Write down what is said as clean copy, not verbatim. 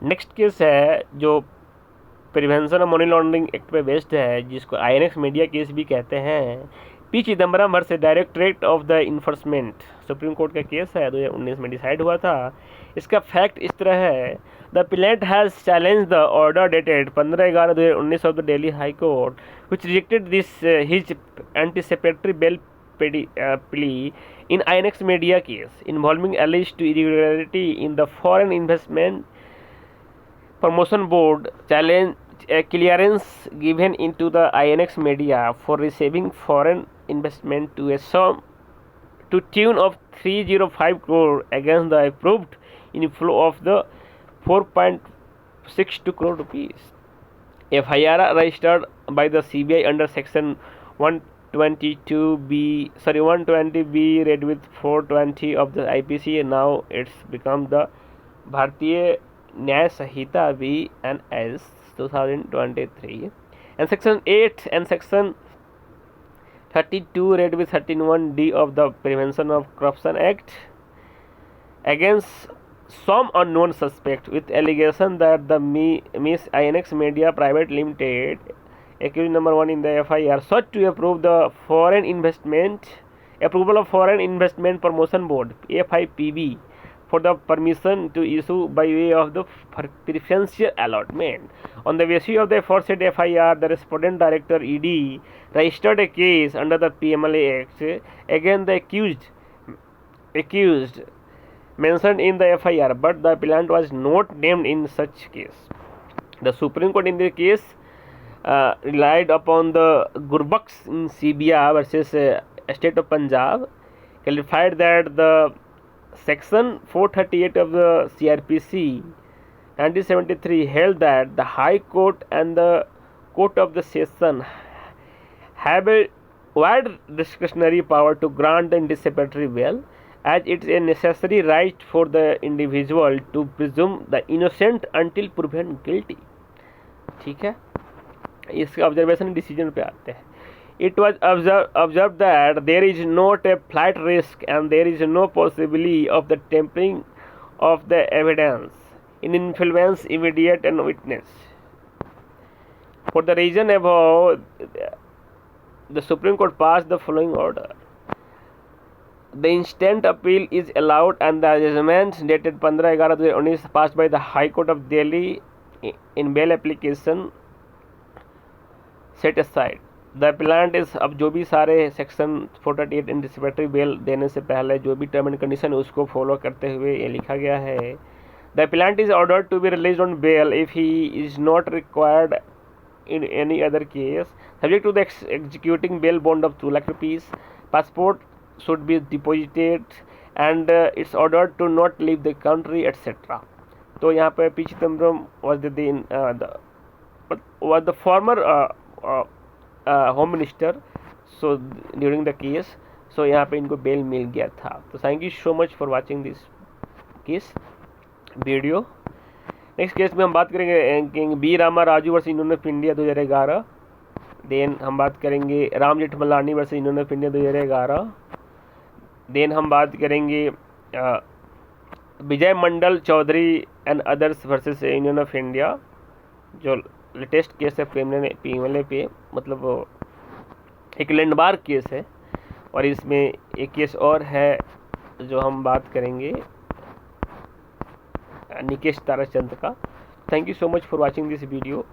Next case है जो prevention of money laundering act पे बेस्ड है, जिसको आईएनएक्स मीडिया केस भी कहते हैं। P Chidambaram versus directorate of the enforcement, supreme court का केस है, 2019 में डिसाइड हुआ था। इसका फैक्ट इस तरह है, the plaint has challenge the order dated 15/11/2019 of the Delhi high court which rejected this his anticipatory bail plea in INX media case involving alleged irregularity in the foreign investment promotion board challenge a clearance given into the INX media for receiving foreign investment to a sum to tune of 305 crore against the approved inflow of the 4.62 crore rupees. FIR registered by the CBI under section 120B read with 420 of the IPC. Now it's become the Bharatiya Nyaya Sanhita BNS 2023 and section 8 and section 32 read with 13(1)(d) of the Prevention of Corruption Act against some unknown suspect with allegation that the Miss INX Media Private Limited, accused number 1 in the FIR, sought to approve the approval of Foreign Investment Promotion Board (FIPB) for the permission to issue by way of the preferential allotment. On the basis of the aforesaid FIR, the respondent director ED registered a case under the PMLA Act against the accused mentioned in the FIR, but the appellant was not named in such case. The Supreme Court in the case relied upon the Gurbaks in CBI versus State of Punjab, clarified that the section 438 of the CRPC 1973 held that the High Court and the Court of the Session have a wide discretionary power to grant the anticipatory bail, as it is a necessary right for the individual to presume the innocent until proven guilty. ठीक है, इसके observation decision पे आते हैं. It was observed that there is not a flight risk and there is no possibility of the tampering of the evidence in influence immediate and witness. For the reason above, the Supreme Court passed the following order. The instant appeal is allowed and the judgment dated 15/11/2019 passed by the High Court of Delhi in bail application set aside. The appellant is, अब जो भी सारे section 438 anticipatory bell देने से पहले जो भी term and condition उसको फॉलो करते हुए ये लिखा गया है. The appellant is ordered to be released on bail if he is not required in any other case, subject to the executing bail bond of 2 lakh rupees. Passport should be deposited and it's ordered to not leave the country, etc. तो यहाँ पे P Chidambaram was the former home minister, so during the case, so यहाँ पे इनको bail मिल गया था. तो thank you so much for watching this case video. Next case में हम बात करेंगे B Rama Raju versus union of India 2011. Then हम बात करेंगे Ram Jethmalani versus union of India 2011. Then हम बात करेंगे Vijay Mandal Chaudhary and others versus union of India, जो लेटेस्ट केस है पीएमएलए पे, मतलब एक लैंडमार्क केस है. और इसमें एक केस और है जो हम बात करेंगे निकेश ताराचंद का. Thank you so much for watching this video.